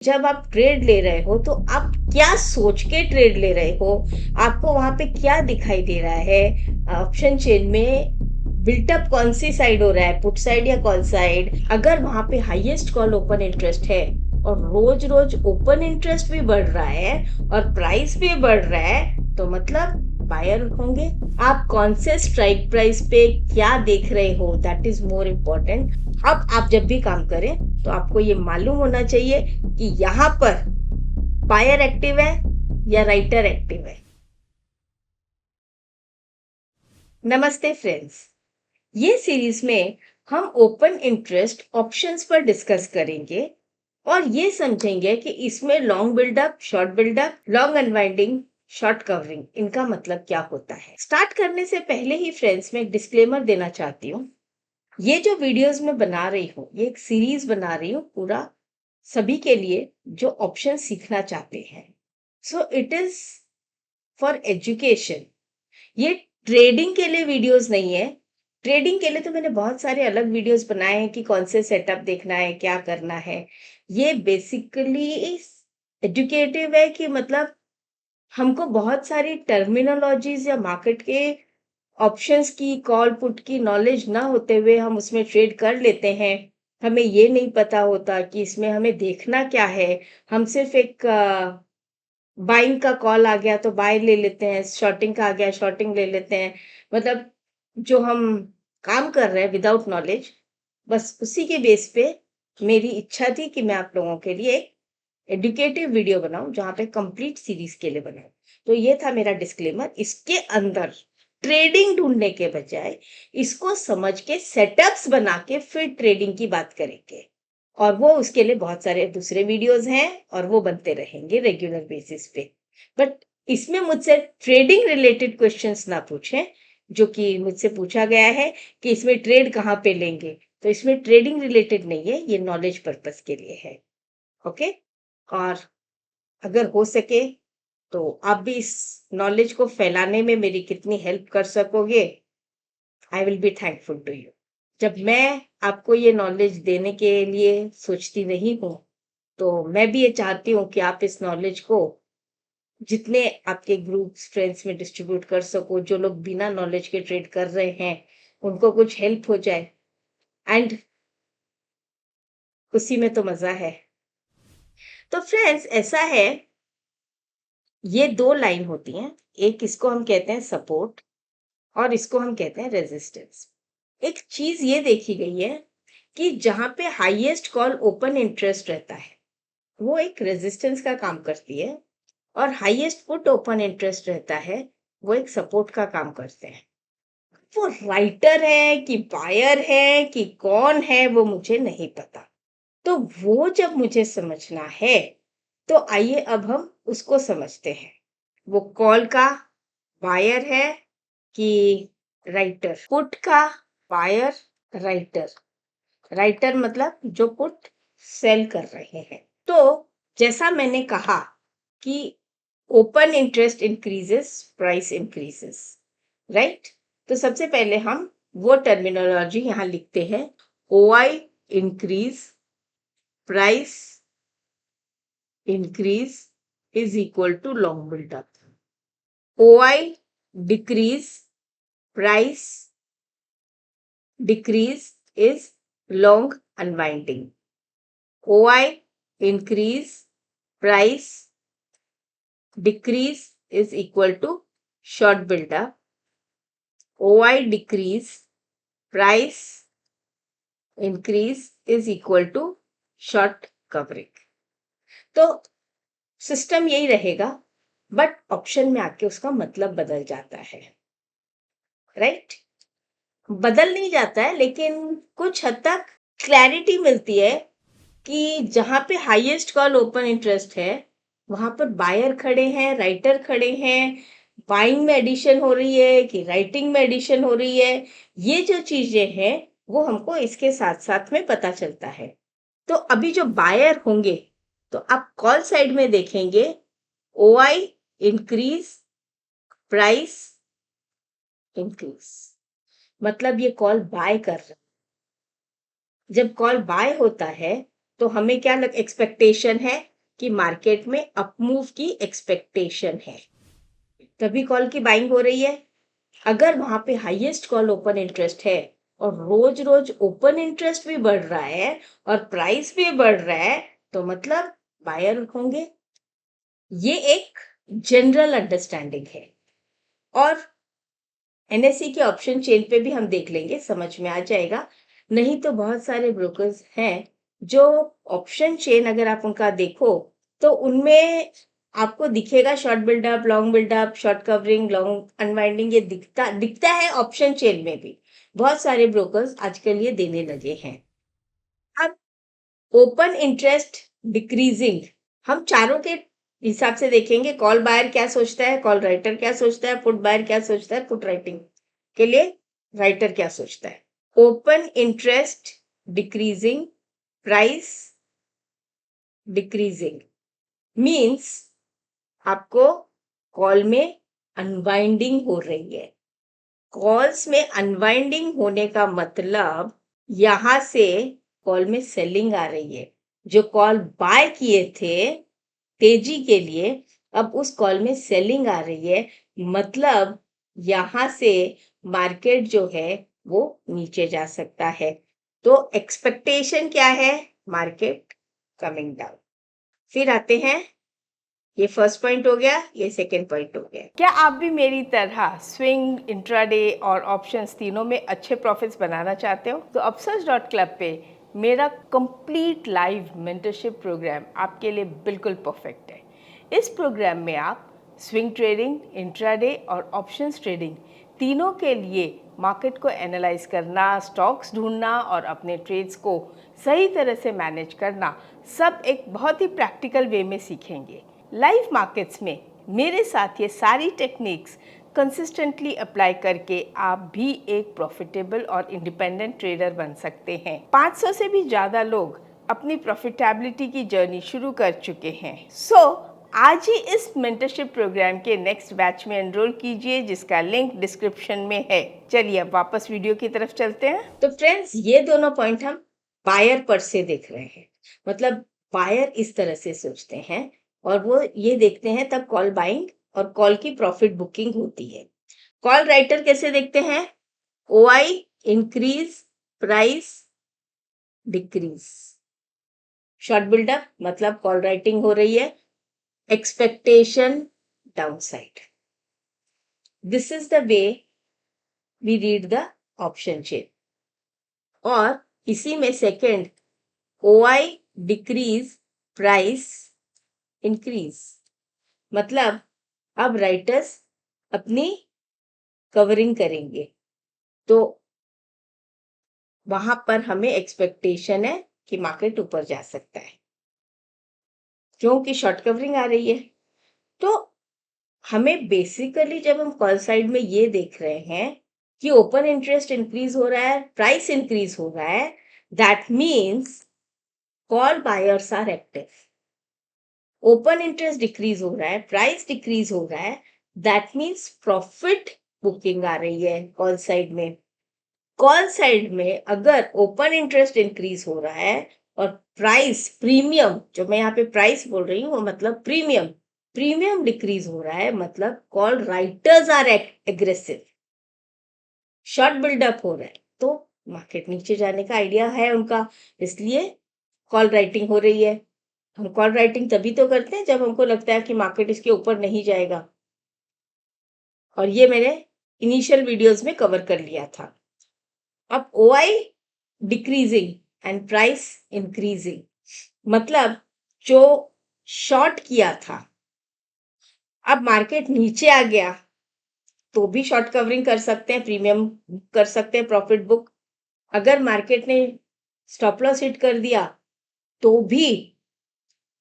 जब आप ट्रेड ले रहे हो तो आप क्या सोच के ट्रेड ले रहे हो, आपको वहां पे क्या दिखाई दे रहा है, ऑप्शन चेन में बिल्टअप कौन सी साइड हो रहा है, पुट साइड या कॉल साइड। अगर वहां पे हाईएस्ट कॉल ओपन इंटरेस्ट है और रोज रोज ओपन इंटरेस्ट भी बढ़ रहा है और प्राइस भी बढ़ रहा है तो मतलब बायर होंगे। आप कौन से स्ट्राइक प्राइस पे क्या देख रहे हो, दैट इज मोर इम्पोर्टेंट। अब आप जब भी काम करें तो आपको ये मालूम होना चाहिए कि यहाँ पर बायर एक्टिव है या राइटर एक्टिव है। नमस्ते फ्रेंड्स, ये सीरीज में हम ओपन इंटरेस्ट ऑप्शंस पर डिस्कस करेंगे और ये समझेंगे कि इसमें long buildup, short buildup, long unwinding, short covering, इनका मतलब क्या होता है। स्टार्ट करने से पहले ही फ्रेंड्स मैं एक डिस्क्लेमर देना चाहती हूँ। ये जो वीडियोस मैं बना रही हूँ, ये एक सीरीज बना रही हूँ पूरा सभी के लिए जो ऑप्शन सीखना चाहते हैं। So it is for education. ये ट्रेडिंग के लिए वीडियोस नहीं है। ट्रेडिंग के लिए तो मैंने बहुत सारे अलग वीडियोस बनाए हैं कि कौन से सेटअप देखना है, क्या करना है। ये बेसिकली एजुकेटिव है कि मतलब हमको बहुत सारी टर्मिनोलॉजीज या मार्केट के ऑप्शंस की, कॉल पुट की नॉलेज ना होते हुए हम उसमें ट्रेड कर लेते हैं। हमें ये नहीं पता होता कि इसमें हमें देखना क्या है। हम सिर्फ एक बाइंग का कॉल आ गया तो बाय ले लेते हैं, शॉर्टिंग का आ गया शॉर्टिंग ले लेते हैं। मतलब जो हम काम कर रहे हैं विदाउट नॉलेज, बस उसी के बेस पे मेरी इच्छा थी कि मैं आप लोगों के लिए एक एडुकेटिव वीडियो बनाऊं, जहां पे कंप्लीट सीरीज के लिए बनाऊं। तो ये था मेरा डिस्क्लेमर। इसके अंदर ट्रेडिंग ढूंढने के बजाय इसको समझ के सेटअप्स बना के फिर ट्रेडिंग की बात करेंगे। और वो उसके लिए बहुत सारे दूसरे वीडियोस हैं और वो बनते रहेंगे रेगुलर बेसिस पे। बट इसमें मुझसे ट्रेडिंग रिलेटेड क्वेश्चंस ना पूछें, जो कि मुझसे पूछा गया है कि इसमें ट्रेड कहाँ पे लेंगे। तो इसमें ट्रेडिंग रिलेटेड नहीं है, ये नॉलेज पर्पस के लिए है। ओके। और अगर हो सके तो आप भी इस नॉलेज को फैलाने में मेरी कितनी हेल्प कर सकोगे, I will be thankful to you. जब मैं आपको ये नॉलेज देने के लिए सोचती नहीं हूँ तो मैं भी ये चाहती हूँ कि आप इस नॉलेज को जितने आपके ग्रुप्स फ्रेंड्स में डिस्ट्रीब्यूट कर सको। जो लोग बिना नॉलेज के ट्रेड कर रहे हैं उनको कुछ हेल्प हो जाए, एंड उसी में तो मजा है। तो फ्रेंड्स ऐसा है, ये दो लाइन होती हैं। एक इसको हम कहते हैं सपोर्ट और इसको हम कहते हैं रेजिस्टेंस। एक चीज ये देखी गई है कि जहां पे हाईएस्ट कॉल ओपन इंटरेस्ट रहता है वो एक रेजिस्टेंस का काम करती है, और हाईएस्ट पुट ओपन इंटरेस्ट रहता है वो एक सपोर्ट का काम करते हैं। वो राइटर है कि बायर है कि कौन है वो मुझे नहीं पता। तो वो जब मुझे समझना है तो आइए अब हम उसको समझते हैं। वो कॉल का बायर है कि राइटर, पुट का बायर, राइटर। राइटर मतलब जो पुट सेल कर रहे हैं। तो जैसा मैंने कहा कि open interest increases, price increases, right. तो सबसे पहले हम वो टर्मिनोलॉजी यहाँ लिखते हैं। OI increase, price increase is equal to long buildup. OI decrease, price decrease is long unwinding. OI increase, price decrease is equal to short buildup. OI decrease, price increase is equal to short covering. तो system यही रहेगा, but option में आके उसका मतलब बदल जाता है, राइट। बदल नहीं जाता है लेकिन कुछ हद तक क्लैरिटी मिलती है कि जहां पे हाईएस्ट कॉल ओपन इंटरेस्ट है वहां पर बायर खड़े हैं, राइटर खड़े हैं, बाइंग में एडिशन हो रही है कि राइटिंग में एडिशन हो रही है। ये जो चीजें हैं वो हमको इसके साथ साथ में पता चलता है। तो अभी जो बायर होंगे तो आप कॉल साइड में देखेंगे OI इंक्रीज, प्राइस इंक्रीज, मतलब ये कॉल बाय कर रहे हैं। जब कॉल बाय होता है तो हमें क्या एक्सपेक्टेशन है कि मार्केट में अपमूव की एक्सपेक्टेशन है, तभी कॉल की बाइंग हो रही है। अगर वहां पे हाईएस्ट कॉल ओपन इंटरेस्ट है और रोज रोज ओपन इंटरेस्ट भी बढ़ रहा है और प्राइस भी बढ़ रहा है, तो मतलब बायर होंगे। ये एक जनरल अंडरस्टैंडिंग है। और एनएसई के ऑप्शन चेन पे भी हम देख लेंगे, समझ में आ जाएगा। नहीं तो बहुत सारे ब्रोकर्स हैं जो ऑप्शन चेन अगर आप उनका देखो तो उनमें आपको दिखेगा short buildup, long buildup, short covering, long unwinding, ये दिखता है ऑप्शन चेन में भी। बहुत सारे ब्रोकर्स आजकल ये देने लगे हैं। अब ओपन इंटरेस्ट डिक्रीजिंग हम चारों के हिसाब से देखेंगे। कॉल बायर क्या सोचता है, कॉल राइटर क्या सोचता है, पुट बायर क्या सोचता है, पुट राइटिंग के लिए राइटर क्या सोचता है। Open interest decreasing, price decreasing means आपको कॉल में अनवाइंडिंग हो रही है। कॉल्स में अनवाइंडिंग होने का मतलब यहां से कॉल में सेलिंग आ रही है। जो कॉल बाय किए थे तेजी के लिए, अब उस कॉल में सेलिंग आ रही है, मतलब यहां से मार्केट जो है वो नीचे जा सकता है। तो एक्सपेक्टेशन क्या है, मार्केट कमिंग डाउन। फिर आते हैं, ये फर्स्ट पॉइंट हो गया, ये सेकेंड पॉइंट हो गया। क्या आप भी मेरी तरह स्विंग, इंट्राडे और ऑप्शंस तीनों में अच्छे प्रॉफिट्स बनाना चाहते हो? तो upsurge.club पे मेरा कंप्लीट लाइव मेंटरशिप प्रोग्राम आपके लिए बिल्कुल परफेक्ट है। इस प्रोग्राम में आप स्विंग ट्रेडिंग, इंट्राडे और ऑप्शंस ट्रेडिंग तीनों के लिए मार्केट को एनालाइज करना, स्टॉक्स ढूंढना और अपने ट्रेड्स को सही तरह से मैनेज करना, सब एक बहुत ही प्रैक्टिकल वे में सीखेंगे। लाइव मार्केट्स में मेरे साथ ये सारी टेक्निक्स कंसिस्टेंटली अप्लाई करके आप भी एक प्रॉफिटेबल और इंडिपेंडेंट ट्रेडर बन सकते हैं। 500 से भी ज़्यादा लोग अपनी प्रॉफिटेबिलिटी की जर्नी शुरू कर चुके हैं। आज ही इस मेंटरशिप प्रोग्राम के नेक्स्ट बैच में एनरोल कीजिए, जिसका लिंक डिस्क्रिप्शन में है। चलिए अब वापस वीडियो की तरफ चलते हैं। तो फ्रेंड्स, ये दोनों पॉइंट हम बायर पर से देख रहे हैं। मतलब बायर इस तरह से सोचते हैं और वो ये देखते हैं, तब कॉल बाइंग और कॉल की प्रॉफिट बुकिंग होती है। कॉल राइटर कैसे देखते हैं, OI increase, price decrease. Short buildup मतलब कॉल राइटिंग हो रही है, expectation downside. This is the way we read the option chain. और इसी में second, OI decrease, price increase. मतलब अब राइटर्स अपनी कवरिंग करेंगे, तो वहां पर हमें एक्सपेक्टेशन है कि मार्केट ऊपर जा सकता है, क्योंकि शॉर्ट कवरिंग आ रही है। तो हमें बेसिकली जब हम कॉल साइड में ये देख रहे हैं कि ओपन इंटरेस्ट इंक्रीज हो रहा है, प्राइस इंक्रीज हो रहा है, that means call buyers are active. Open interest decrease हो रहा है, प्राइस डिक्रीज हो रहा है, दैट मीन्स प्रॉफिट बुकिंग आ रही है कॉल साइड में। कॉल साइड में अगर ओपन इंटरेस्ट इंक्रीज हो रहा है और प्राइस प्रीमियम, जो मैं यहाँ पे प्राइस बोल रही हूँ वो मतलब प्रीमियम डिक्रीज हो रहा है, मतलब call writers are aggressive, short buildup हो रहा है, तो मार्केट नीचे जाने का आइडिया है उनका, इसलिए कॉल राइटिंग हो रही है। हम कॉल राइटिंग तभी तो करते हैं जब हमको लगता है कि मार्केट इसके ऊपर नहीं जाएगा, और ये मैंने इनिशियल वीडियोस में कवर कर लिया था। अब OI decreasing and price increasing, मतलब जो शॉर्ट किया था, अब मार्केट नीचे आ गया तो भी शॉर्ट कवरिंग कर सकते हैं, प्रीमियम कर सकते हैं, प्रॉफिट बुक। अगर मार्केट ने स्टॉप लॉस हिट कर दिया तो भी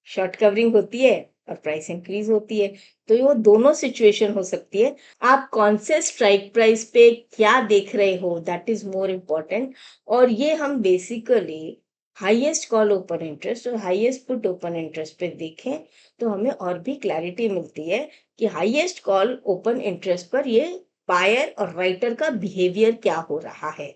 शॉर्ट कवरिंग होती है और प्राइस इंक्रीज होती है। तो ये वो दोनों सिचुएशन हो सकती है। आप कौन से स्ट्राइक प्राइस पे क्या देख रहे हो, दैट इज मोर इम्पोर्टेंट। और ये हम basically highest call open interest और हाईएस्ट पुट ओपन इंटरेस्ट पे देखें तो हमें और भी क्लैरिटी मिलती है कि हाईएस्ट कॉल ओपन इंटरेस्ट पर ये बायर और राइटर का बिहेवियर क्या हो रहा है।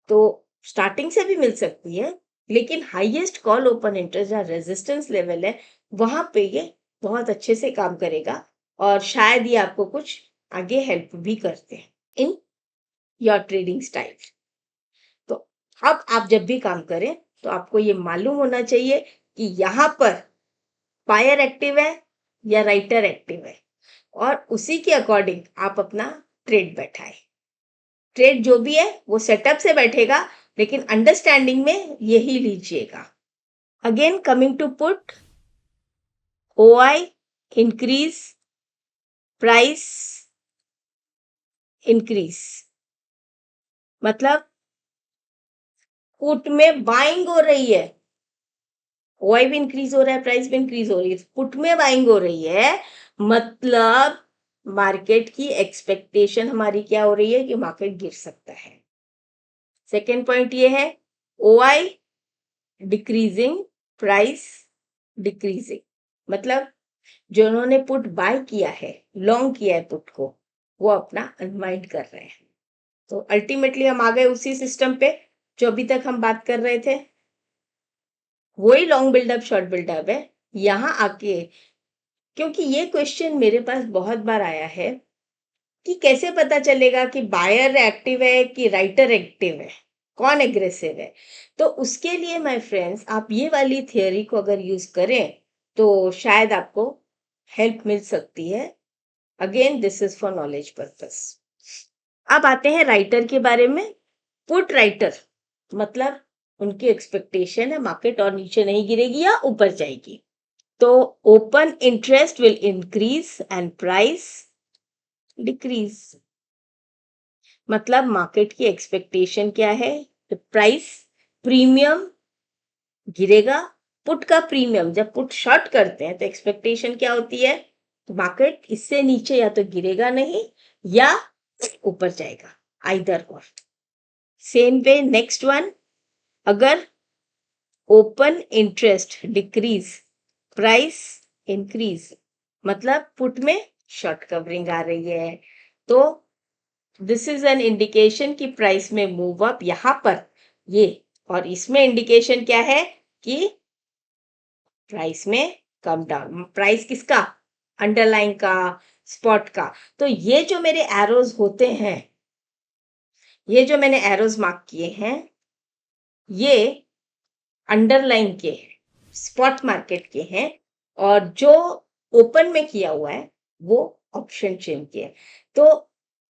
तो स्टार्टिंग से भी मिल सकती है, लेकिन हाईएस्ट कॉल ओपन इंटरेस्ट जहाँ रेजिस्टेंस लेवल है वहां पे ये बहुत अच्छे से काम करेगा और शायद ये आपको कुछ आगे हेल्प भी करते हैं इन योर ट्रेडिंग स्टाइल। तो अब आप जब भी काम करें तो आपको ये मालूम होना चाहिए कि यहाँ पर बायर एक्टिव है या राइटर एक्टिव है, और उसी के अकॉर्डिंग आप अपना ट्रेड बैठाएं। ट्रेड जो भी है वो सेटअप से बैठेगा, लेकिन अंडरस्टैंडिंग में यही लीजिएगा। Again coming to put, OI increase, price increase, मतलब पुट में बाइंग हो रही है, ओआई भी इंक्रीज हो रहा है, प्राइस भी इंक्रीज हो रही है, पुट में बाइंग हो रही है, मतलब मार्केट की एक्सपेक्टेशन हमारी क्या हो रही है कि मार्केट गिर सकता है। सेकेंड पॉइंट ये है ओआई डिक्रीजिंग, प्राइस डिक्रीजिंग, मतलब जो उन्होंने पुट बाय किया है, लॉन्ग किया है पुट को, वो अपना अनवाइंड कर रहे हैं। तो अल्टीमेटली हम आ गए उसी सिस्टम पे जो अभी तक हम बात कर रहे थे, वही लॉन्ग बिल्डअप शॉर्ट बिल्डअप है। यहाँ आके, क्योंकि ये क्वेश्चन मेरे पास बहुत बार आया है कि कैसे पता चलेगा कि बायर एक्टिव है कि राइटर एक्टिव है, कौन एग्रेसिव है। तो उसके लिए माय फ्रेंड्स, आप ये वाली थियोरी को अगर यूज करें तो शायद आपको हेल्प मिल सकती है। Again this is for knowledge purpose. अब आते हैं राइटर के बारे में। पुट राइटर मतलब उनकी एक्सपेक्टेशन है मार्केट और नीचे नहीं गिरेगी या ऊपर जाएगी। तो open interest will increase and price decrease, मतलब मार्केट की एक्सपेक्टेशन क्या है, प्राइस प्रीमियम गिरेगा। पुट का प्रीमियम, जब पुट शॉर्ट करते हैं तो एक्सपेक्टेशन क्या होती है, तो मार्केट इससे नीचे या तो गिरेगा नहीं या ऊपर जाएगा, आइदर और। सेम वे नेक्स्ट वन, अगर open interest decrease, price increase, मतलब पुट में शॉर्ट कवरिंग आ रही है, तो दिस इज एन इंडिकेशन कि प्राइस में मूव अप यहां पर ये, और इसमें इंडिकेशन क्या है कि प्राइस में कम डाउन। प्राइस किसका, अंडरलाइन का, स्पॉट का। तो ये जो मेरे एरोज होते हैं, ये जो मैंने एरोज मार्क किए हैं, ये अंडरलाइन के हैं, स्पॉट मार्केट के हैं, और जो ओपन में किया हुआ है वो ऑप्शन चेन के है। तो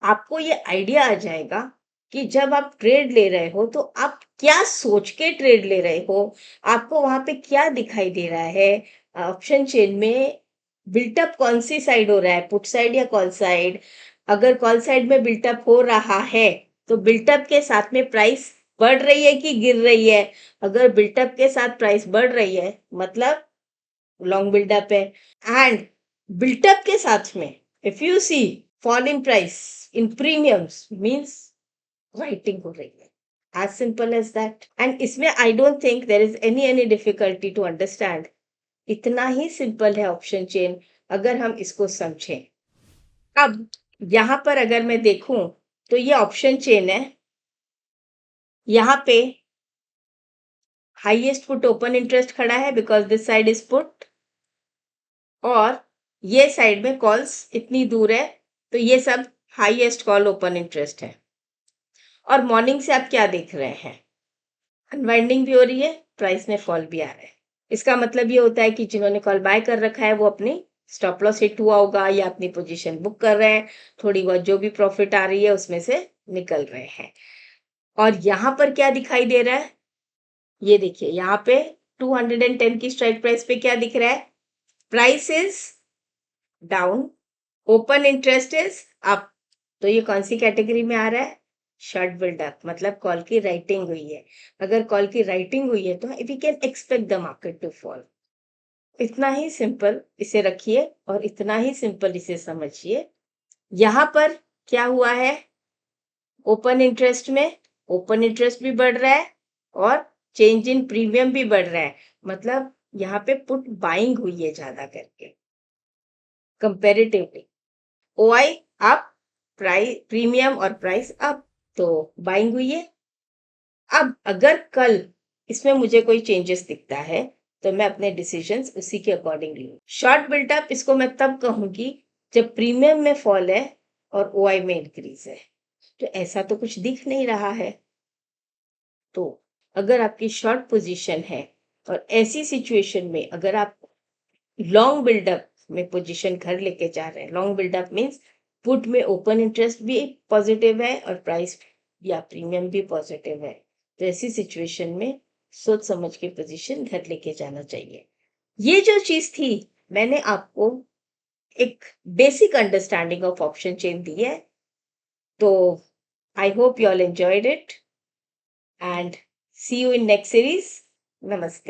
आपको ये आइडिया आ जाएगा कि जब आप ट्रेड ले रहे हो तो आप क्या सोच के ट्रेड ले रहे हो, आपको वहां पे क्या दिखाई दे रहा है। ऑप्शन चेन में बिल्टअप कौन सी साइड हो रहा है, पुट साइड या कॉल साइड। अगर कॉल साइड में बिल्टअप हो रहा है तो बिल्टअप के साथ में प्राइस बढ़ रही है कि गिर रही है। अगर बिल्टअप के साथ प्राइस बढ़ रही है मतलब लॉन्ग बिल्डअप है, एंड बिल्टअप के साथ में if you see fall in price in premiums means writing हो रही है, as simple as that. And इसमें I don't think there is any difficulty to understand. इतना ही सिंपल है ऑप्शन चेन, अगर हम इसको समझें। अब यहां पर अगर मैं देखूं तो ये ऑप्शन चेन है, यहाँ पे हाईएस्ट पुट ओपन इंटरेस्ट खड़ा है because this side is put, और ये साइड में कॉल्स इतनी दूर है, तो ये सब हाईएस्ट कॉल ओपन इंटरेस्ट है। और मॉर्निंग से आप क्या देख रहे हैं, अनवाइंडिंग भी हो रही है, प्राइस में फॉल भी आ रहा है। इसका मतलब ये होता है कि जिन्होंने कॉल बाय कर रखा है वो अपनी स्टॉप लॉस हिट हुआ होगा या अपनी पोजीशन बुक कर रहे हैं, थोड़ी बहुत जो भी प्रॉफिट आ रही है उसमें से निकल रहे हैं। और यहाँ पर क्या दिखाई दे रहा है, ये देखिए यहाँ पे 210 की स्ट्राइक प्राइस पे क्या दिख रहा है, price is down, open interest is up. तो ये कौन सी कैटेगरी में आ रहा है, शॉर्ट बिल्डअप, मतलब कॉल की राइटिंग हुई है। अगर कॉल की राइटिंग हुई है तो we can expect the market to fall. इतना ही सिंपल इसे रखिए और इतना ही सिंपल इसे समझिए। यहाँ पर क्या हुआ है, ओपन इंटरेस्ट में ओपन इंटरेस्ट भी बढ़ रहा है और चेंज इन प्रीमियम भी बढ़ रहा है, मतलब यहाँ पे पुट बाइंग हुई है ज्यादा करके comparatively. OI up, price premium और प्राइस अप, तो बाइंग हुई है। अब अगर कल इसमें मुझे कोई चेंजेस दिखता है तो मैं अपने डिसीजंस उसी के अकॉर्डिंग लूँ। शॉर्ट बिल्डअप इसको मैं तब कहूंगी जब प्रीमियम में फॉल है और ओआई में इंक्रीज है। तो ऐसा तो कुछ दिख नहीं रहा है। तो अगर आपकी शॉर्ट पोजीशन है और ऐसी सिचुएशन में अगर आप लॉन्ग बिल्डअप में पोजीशन घर लेके जा रहे हैं, लॉन्ग बिल्डअप मीन्स पुट में ओपन इंटरेस्ट भी पॉजिटिव है और प्राइस या प्रीमियम भी पॉजिटिव है, तो ऐसी सिचुएशन में सोच समझ के पोजीशन घर लेके जाना चाहिए। ये जो चीज थी मैंने आपको एक basic understanding of option chain दी है। तो I hope you all enjoyed it and see you in next series. Namaste.